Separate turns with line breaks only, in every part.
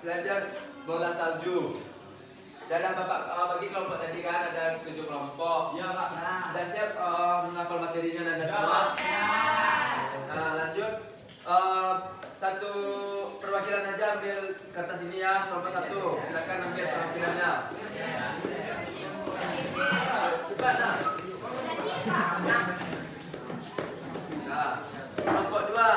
belajar bola salju. Dan Bapak bagi kelompok tadi kan ada 7 kelompok.
Iya Pak.
Sudah siap menghafal materinya dan semua? Nah lanjut. Satu perwakilan aja ambil kertas ini ya, kelompok 1. Silakan ambil perwakilannya. Cepat nah. Nah, kelompok 2.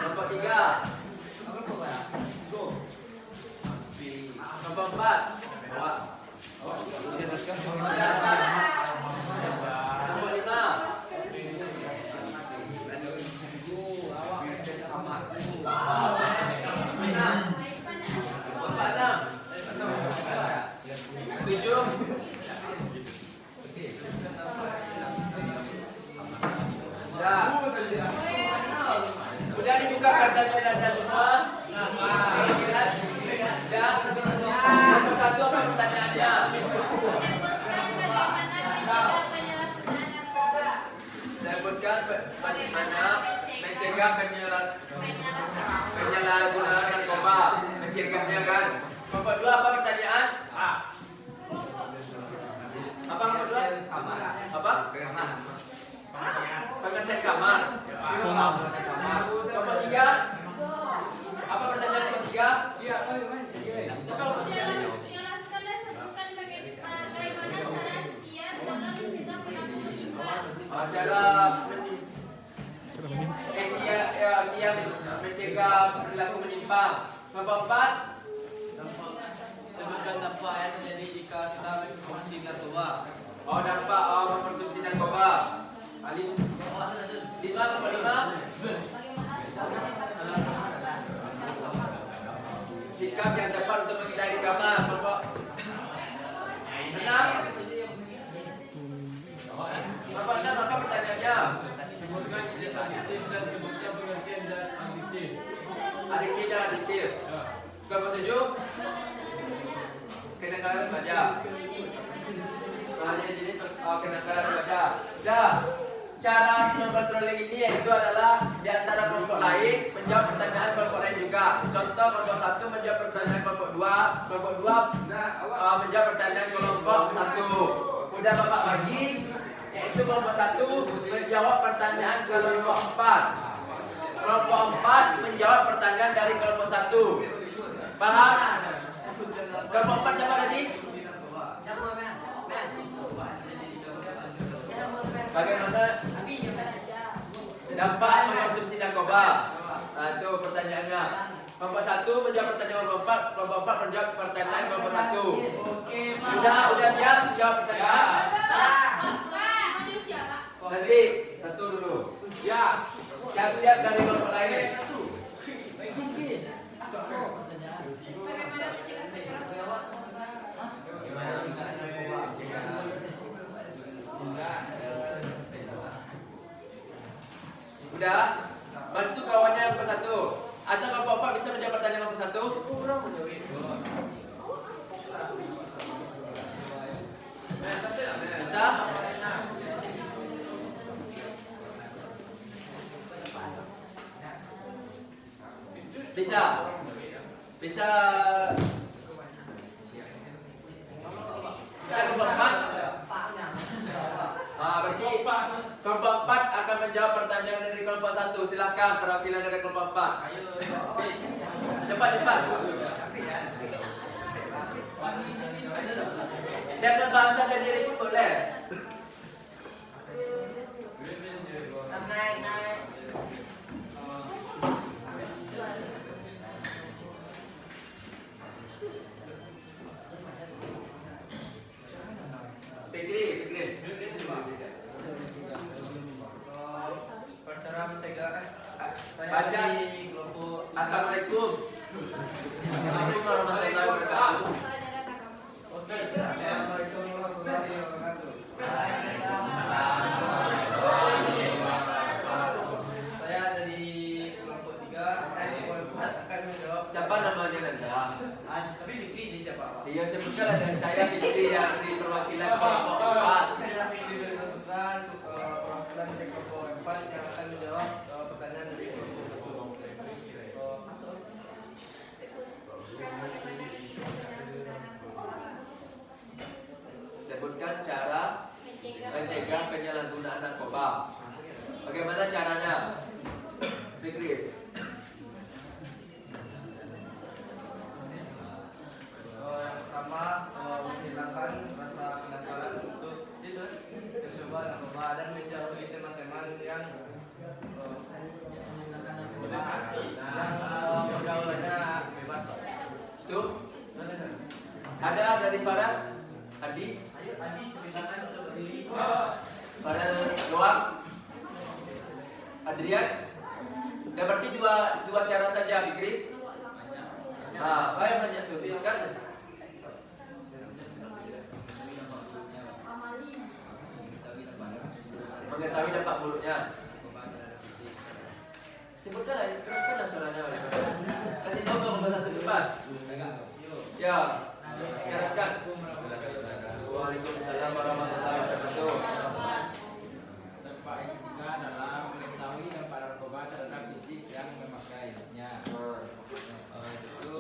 Kelompok 3. Kelompok 4. Bawa. Kelompok 5. Udah dibuka kertasnya dan semua. Dan nomor 1 apa pertanyaannya? Sebutkan bagaimana mencegah penyalahgunaan narkoba. Mencegahnya kan. Nomor 2 apa pertanyaan? Apa nomor 2? Apa? Pengertian kamar. Nomor 3. Apa pertanyaan nomor 3? Apa pertanyaannya? Dia mencegah perilaku menyimpang. Nomor 4.
Sebutkan dampak yang terjadi jika kita mengkonsumsi narkoba.
Dampak mengkonsumsi narkoba. 5. Nomor 5. Sikap yang tepat untuk menghindari kamar. Nomor 6. Nomor 6 apa pertanyaannya?
Sebutkan jenis adiktif dan sebutkan pengertian dan adiktif.
Adiktif dan adiktif. Kelompok 7. Kenakalan baca. Jenis kenakalan baca. Dah. Cara memperoleh ini yaitu adalah di antara kelompok lain menjawab pertanyaan kelompok lain juga. Contoh kelompok 1 menjawab pertanyaan kelompok 2, kelompok 2 menjawab pertanyaan kelompok 1. Udah Bapak bagi, yaitu kelompok 1 menjawab pertanyaan kelompok 4. Kelompok 4 menjawab pertanyaan dari kelompok 1. Paham? Kelompok 4 siapa tadi? Bagaimana dampak mengkonsumsi narkoba? Nah, itu pertanyaannya. Kelompok 1 menjawab pertanyaan kelompok 4 menjawab pertanyaan kelompok 1. Udah siap jawab pertanyaan? Nanti satu dulu. Ya. Siap dari kelompok lain. Udah, bantu kawannya kelompok 1. Atau kelompok 4 bisa menjawab pertanyaan kelompok 1? Bisa? Bisa? Bisa? Bisa kelompok 4? Berarti kelompok 4 akan menjawab pertanyaan dari kelompok 1. Silakan perwakilan dari kelompok 4. Cepat. Dan bahasa sendiri pun boleh. Fikri.
Cara mencegah
Baca. Assalamualaikum. Assalamualaikum warahmatullahi wabarakatuh.
Oke. Assalamualaikum warahmatullahi wabarakatuh. Saya dari kelompok 3. Akan menjawab.
Siapa namanya Nanda?
Tapi Fikri ini siapa Pak?
Iya, sebutkanlah dari saya Fikri yang di perwakilan kelompok 4.
Saya Fikri dari perwakilan
Sebutkan cara mencegah penyalahgunaan narkoba. Bagaimana caranya? Fikri.
Yang pertama menghilangkan rasa penasaran untuk itu mencoba narkoba dan menjauhi teman-teman yang pergaulannya bebas.
Tuh. Ada dari Farah? Adi?
Ayo Adi ceritakan untuk berdiri.
Farah doang? Adrian? Udah berarti dua cara saja, Fikri. Nah, apa yang banyak tuh? Sebutkan. Mengetahui dampak buruknya. Sebutkan lah, teruskan suaranya. Kasih tahu nomor satu cepat. Ya, teruskan. Waalaikumsalam warahmatullahi wabarakatuh.
Dampak yang ketiga adalah mengetahui dampak narkoba terhadap fisik yang memakainya. Itu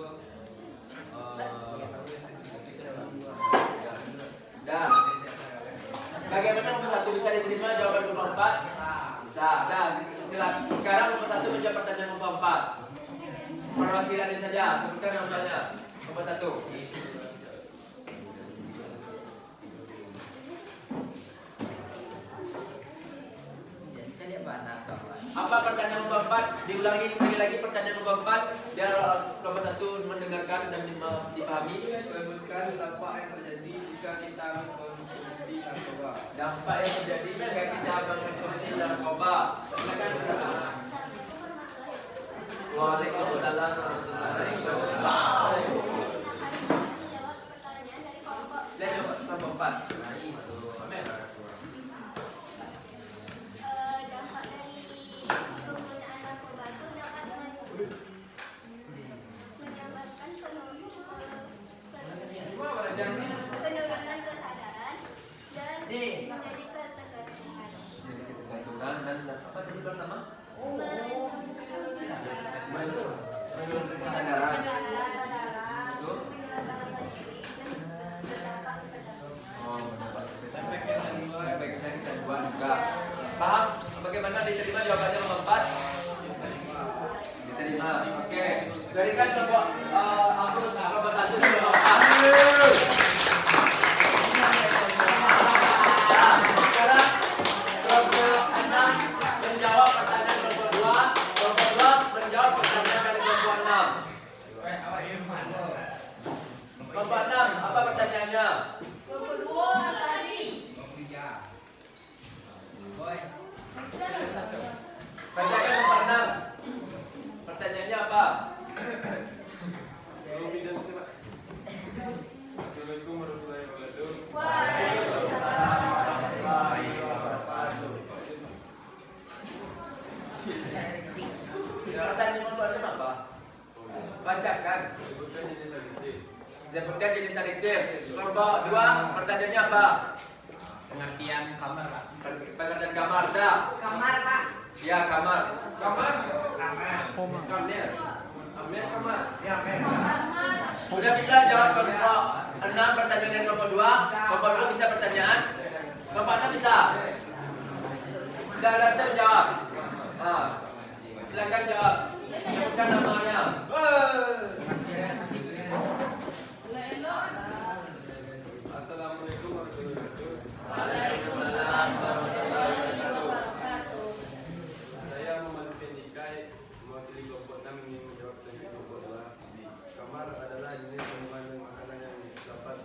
Dah. Bagaimana nomor satu bisa diterima jawaban nomor 4? Bisa. Dah, silakan. Sekarang nomor satu menjawab pertanyaan nomor 4. Perwakilan saja, sebutkan namanya. Nomor satu. Apa pertanyaan nomor 4? Diulangi sekali lagi pertanyaan nomor 4 biar nomor satu mendengarkan dan dipahami.
Sebutkan dampak yang terjadi jika kita mengkonsumsi narkoba.
Dampak yang terjadi jika kita mengkonsumsi narkoba. Silakan. Waalaikumsalam warahmatullahi wabarakatuh. Dan nomor 4. Nah, itu. Amin.
Dampak dari penggunaan narkoba itu dapat menyebabkan penurunan kesadaran dan menjadi ketergantungan.
Jadi ketergantungan dan apa tadi pertama? Menurunkan kesadaran. Itu. Oh, efek yang kita buat juga. Paham? Bagaimana diterima jawabannya nomor 4? Diterima. Oke. Berikan kelompok kelompok 1 dan kelompok 4. Nah, sekarang kelompok 6 menjawab pertanyaan kelompok 2, kelompok 2 menjawab pertanyaan dari kelompok 6. Kelompok 6, apa pertanyaannya? Bacakan nomor 6. Pertanyaannya apa?
Assalamualaikum warahmatullahi wabarakatuh.
Pertanyaan nomor 6 apa? Bacakan. Sebutkan jenis adiktif. Kelompok 2, pertanyaannya apa?
pengertian kamar, Pak.
Pengertian kamar, dah.
Kamar, Pak.
Ya, kamar.
Kamar.
Kamar. Amir kamar.
Ya, men.
Udah bisa jawab kelompok 6 pertanyaan dari kelompok 2. Kelompok 2 bisa pertanyaan. Kelompok 6 bisa. Sudah bisa jawab. Nah, silakan jawab. Sebutkan namanya.
Assalamualaikum warahmatullahi wabarakatuh.
Waalaikumsalam warahmatullahi wabarakatuh.
Saya Muhammad Nikai, mewakili kelompok 6 ingin menjawab tentang kelompok 2. Kamar adalah jenis minuman dan makanan yang dapat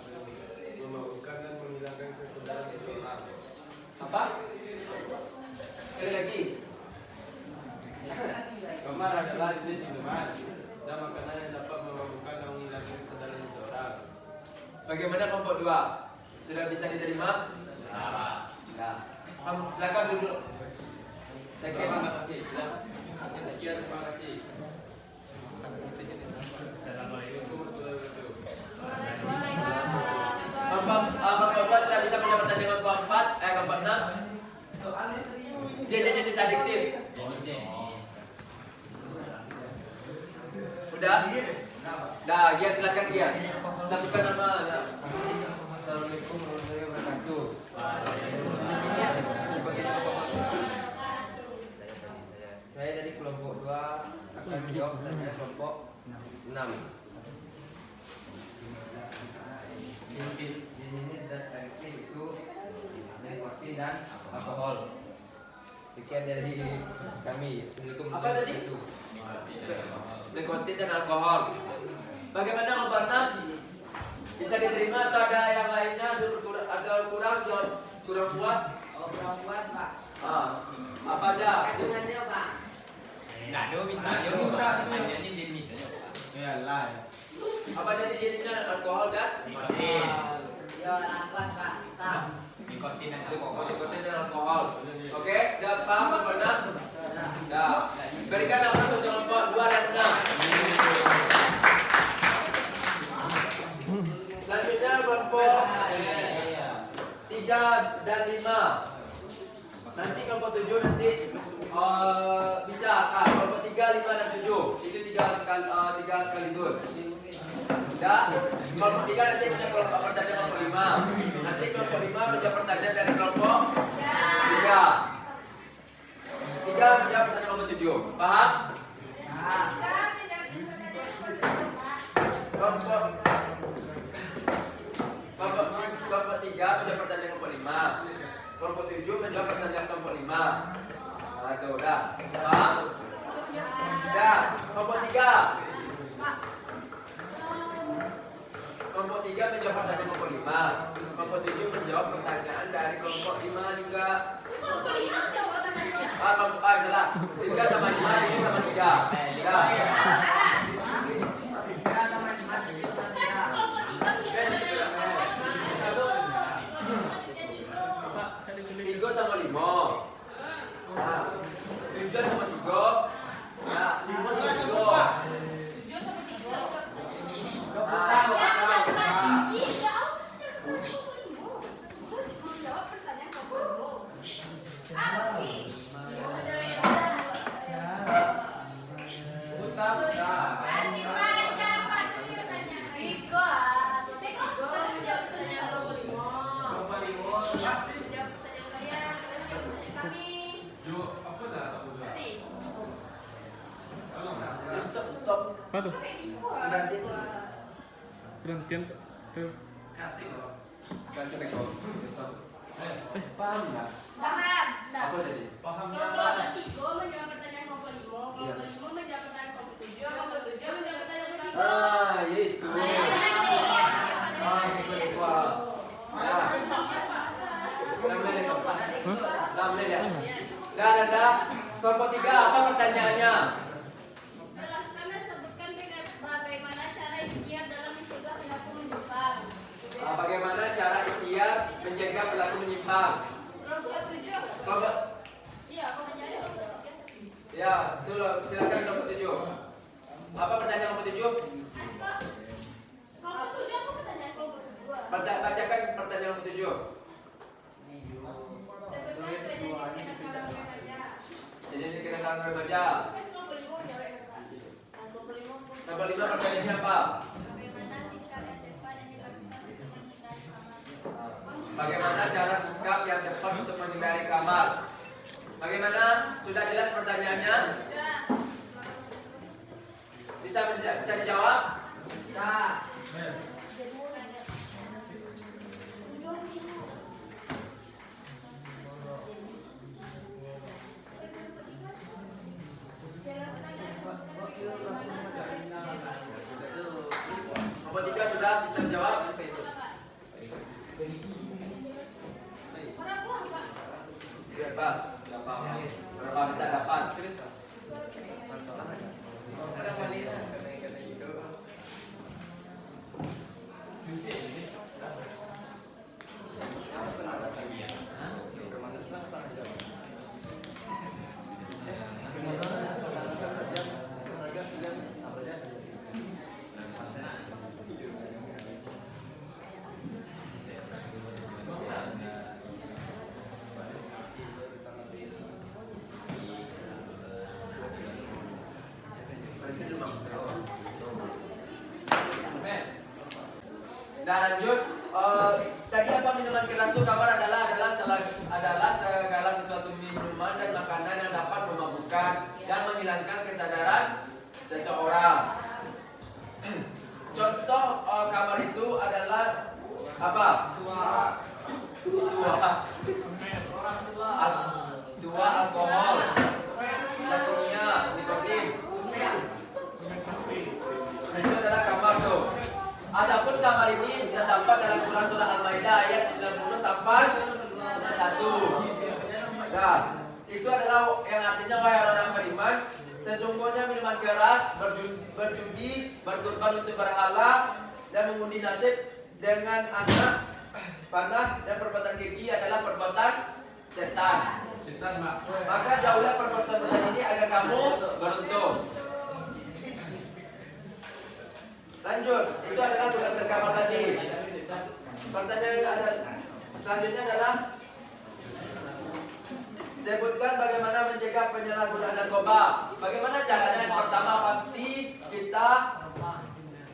memabukkan dan menghilangkan kesadaran seseorang.
Apa? Sekali lagi.
Kamar adalah jenis minuman dan makanan yang dapat memabukkan dan menghilangkan kesadaran seseorang.
Bagaimana kelompok 2? Sudah bisa diterima?
Salah.
Nah, silakan duduk. Sekian.
Terima kasih. Sekian, terima kasih. Assalamualaikum warahmatullahi wabarakatuh.
Kelompok 2 sudah bisa menjawab pertanyaan kelompok 4, kelompok 6. Jenis-jenis adiktif. Udah? Dah, Gian silakan Gian. Sebutkan nama. Assalamualaikum warahmatullahi wabarakatuh. Saya dari kelompok 2 akan menjawab pertanyaan kelompok 6. Jenis zat reaktif itu nikotin dan alkohol. Sekian dari kami. Assalamualaikum.
Apa tadi?
Nikotin dan alkohol. Bagaimana kelompok 6? Bisa diterima atau ada yang lainnya agak kurang puas?
Oh, kurang kuat, Pak.
Apa aja?
Kandungannya, Pak.
Nggak ada bintang. Ini jenis aja.
Iyalah.
Apa jadi jenisnya alkohol kan?
Nikotin.
Ya, kurang kuat, Pak. Sam.
Nikotin dan
Nikotin dan alkohol. Oke, udah paham kelompok 6? Dah. Berikan aplaus untuk kelompok 2 dan 6. Selanjutnya kelompok 3 dan 5. Nanti kelompok 7 nanti bisa kelompok 3, 5 dan 7. Itu 3 sekaligus. Dan kelompok 3 nanti punya kelompok pertanyaan kelompok 5. Nanti kelompok 5 punya pertanyaan dari kelompok 3. 3 punya pertanyaan kelompok 7. Paham? Kelompok 3 punya pertanyaan kelompok 5. Kelompok 7 menjawab pertanyaan kelompok 5. Nah, itu udah. Paham? Udah. Kelompok 3. Kelompok 3 menjawab pertanyaan kelompok 5. Kelompok 7 menjawab pertanyaan dari kelompok 5 juga. Kelompok salah. 3 sama 5, 7 sama 3. Ya.
3 sama 5, 7 sama 3.
3 sama 5. Nah, 7 sama 3. Nah, 5 sama 3. Stop.
Apa tuh?
Berhenti sih.
Berhentian tuh.
Ganti rekor. Paham nggak?
Paham.
Apa tadi?
Paham
Kelompok 3 menjawab pertanyaan kelompok 5, kelompok 5 menjawab pertanyaan kelompok 7, kelompok 7 menjawab pertanyaan kelompok 3.
Ah, itu. Itu. Ya. Namanya ya. Dah. Kelompok 3 apa pertanyaannya?
Jelaskan dan sebutkan bagaimana cara ikhtiar dalam mencegah perilaku menyimpang.
Bagaimana cara ikhtiar mencegah perilaku menyimpang? Kelompok
Iya, aku menjadi kelompok 3.
ya, dulu silakan kelompok 7. Apa pertanyaan kelompok 7?
Kelompok 7 aku pertanyaan kelompok 2.
Bacakan pertanyaan kelompok 7.
Sebutkan jenis kenakalan remaja.
Jadi ini kenakalan remaja.
Itu kan kelompok 5 menjawab ya, Pak. Nah, kelompok 5 pun.
Kelompok 5 pertanyaannya apa?
Bagaimana sikap yang tepat yang dilakukan untuk menghindari kamar?
Bagaimana cara sikap yang tepat untuk menghindari kamar? Bagaimana? Sudah jelas pertanyaannya? Bisa dijawab?
Bisa.
Kelompok 3 sudah bisa menjawab?
Berapa, Pak?
Bebas. Berapa bisa dapat? Nah lanjut, tadi apa minuman keras itu kabar adalah adalah segala sesuatu minuman dan makanan yang dapat memabukkan dan menghilangkan kesadaran seseorang. Contoh kamar itu adalah apa? Tua alkohol. Satunya nikotin. Itu adalah kamar tuh. Adapun kamar ini terdapat dalam Quran surah Al-Maidah ayat 90 sampai 1. Nah, itu adalah yang artinya wahai orang beriman, sesungguhnya minuman keras, berjudi, berkorban untuk berhala, dan mengundi nasib dengan anak panah dan perbuatan keji adalah perbuatan setan. Maka jauhlah perbuatan ini agar kamu beruntung. Lanjut, itu adalah bukan terkamar tadi. Pertanyaan selanjutnya adalah sebutkan bagaimana mencegah penyalahgunaan narkoba. Bagaimana caranya? Yang pertama pasti kita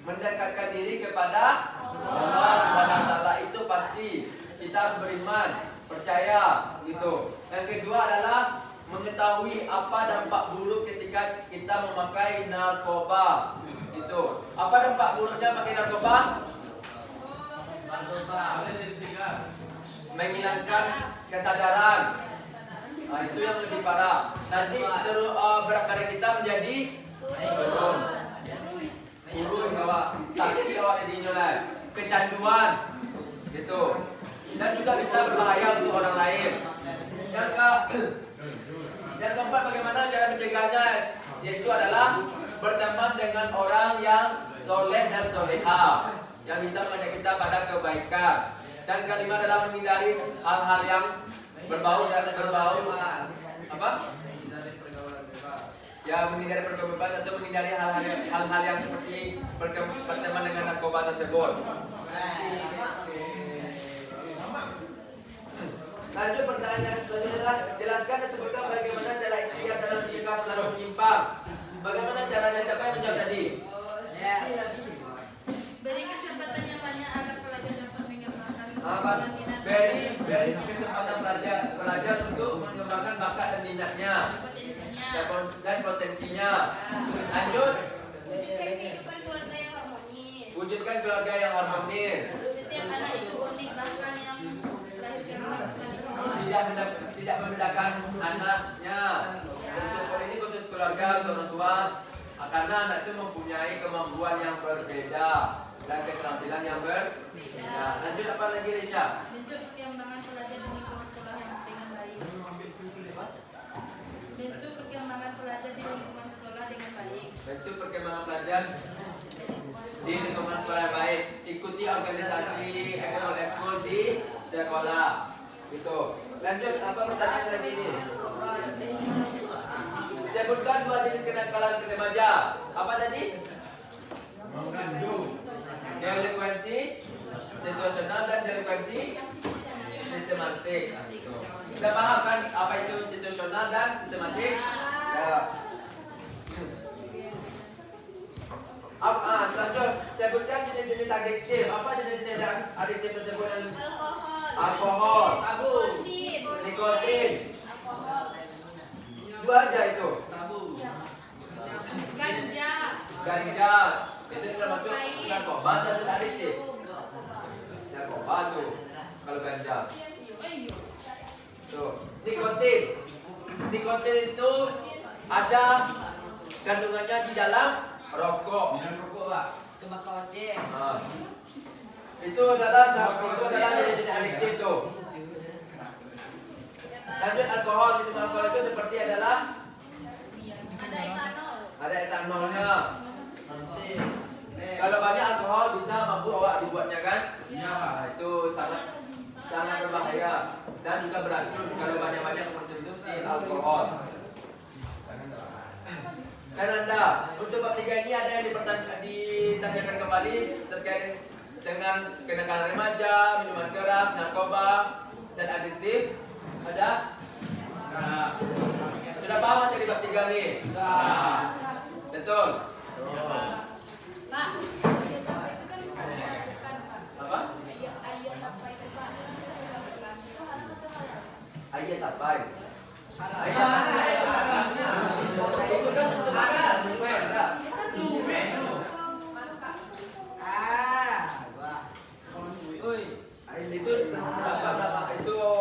mendekatkan diri kepada Allah Subhanahu wa taala, itu pasti. Kita harus beriman, percaya gitu. Yang kedua adalah mengetahui apa dampak buruk ketika kita memakai narkoba. Itu. Apa dampak buruknya pakai narkoba? Menghilangkan kesadaran. Nah, itu yang lebih parah. Nanti berat badan kita menjadi turun. Turun awak, sakit awak jadi nyolai. Kecanduan. Gitu. Dan juga bisa berbahaya untuk orang lain. Yang keempat, bagaimana cara mencegahnya? Yaitu adalah berteman dengan orang yang soleh dan soleha, yang bisa mengajak kita pada kebaikan. Dan kelima adalah menghindari hal-hal yang berbau apa? Ya, menghindari pergaulan bebas atau menghindari hal-hal yang seperti berteman dengan narkoba tersebut. Lanjut, pertanyaan selanjutnya adalah jelaskan dan sebutkan bagaimana cara ikhtiar dalam mencegah perilaku menyimpang. Bagaimana caranya? Siapa yang menjawab tadi?
Beri kesempatan yang banyak agar pelajar dapat mengembangkan
Beri kesempatan pelajar untuk mengembangkan bakat dan minatnya dan potensinya. Lanjut.
Wujudkan kehidupan keluarga yang harmonis.
Wujudkan keluarga yang harmonis.
Setiap anak itu unik, bahkan yang lahir
Tidak membedakan anaknya. Untuk ini khusus keluarga, untuk orang tua, karena anak itu mempunyai kemampuan yang berbeda dan keterampilan yang berbeda. Lanjut, apa lagi, Risha?
bentuk perkembangan pelajar di lingkungan sekolah yang dengan baik. Bentuk perkembangan pelajar di lingkungan sekolah dengan baik.
Bentuk perkembangan pelajar di lingkungan sekolah yang baik. Ikuti organisasi ekskul di sekolah. Gitu. Lanjut, apa pertanyaan lagi ini? Sebutkan dua jenis kenakalan remaja. Apa tadi? Delinkuensi situasional dan delinkuensi sistematik. Kita paham kan apa itu situasional dan sistematik? Ya. Lanjut, sebutkan jenis-jenis adiktif. Apa jenis-jenis adiktif tersebut? Alkohol, nikotin. Dua aja itu. Ganja. Itu termasuk narkoba dan adiktif. Narkoba tuh kalau ganja. Tuh, nikotin. Nikotin itu ada kandungannya di dalam rokok.
Tembakau ojek.
Itu adalah jenis adiktif tuh. Lanjut, alkohol. Minum alkohol itu seperti adalah ada etanolnya. Kalau banyak alkohol bisa mabuk awak dibuatnya kan? Nah, itu sangat berbahaya dan juga beracun kalau banyak-banyak mengkonsumsi alkohol. Dan Anda, untuk bab 3 ini ada yang ditanyakan kembali terkait dengan kenakalan remaja, minuman keras, narkoba, zat adiktif. Ada? Sudah paham materi bab 3 ini? Betul?
Pak, itu kan bisa dilakukan, Pak.
Apa?
Ayat apa itu, Pak? Itu haram atau halal?
airnya sampai.
Salah.
Itu kan untuk makan.
Wah.
Air itu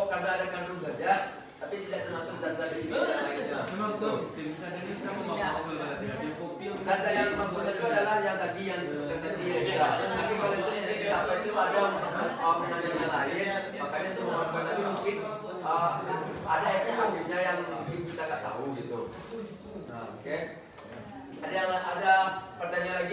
karena ada kandung gajah, tapi tidak termasuk zat-zat di sini lainnya.
Memang tuh, bisa jadi sama mau kopi.
Zat yang maksudnya itu adalah yang tadi yang disebutkan tadi. Tapi kalau itu apa itu ada yang lain, makanya semua orang tapi mungkin ada efek sampingnya yang mungkin kita nggak tahu gitu. Nah, oke. Ada pertanyaan lagi?